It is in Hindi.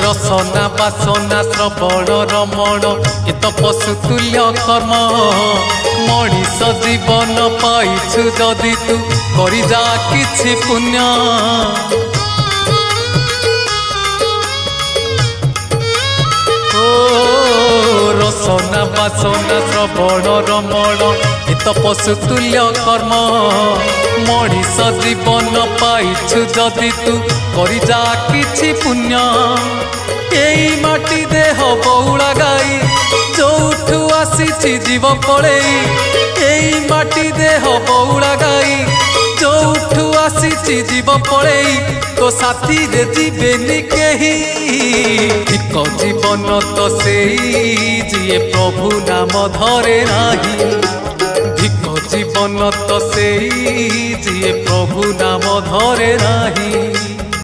रसना बासना श्रवण रमण ए तो पशुतुल्य कर्म मनीष जीवन पाइछु जदि तू करि जा किछि पुण्य रसना बासना श्रवण रमण ए तो पशुतुल्य कर्म मनीष जीवन पाइछु जदि तू करि जा किछि पुण्य एई माटी देह बहुला गाई जोठू आसीछि जीव पळेई एई माटी देह बहुला गाई जोठू आसीछि जीव पळेई तो साथी रे जीवेनी केही एक जीवन तो सेई जिए प्रभु नाम धरे नाही धिक जीवन तो सेई जिए प्रभु नाम धरे नाही।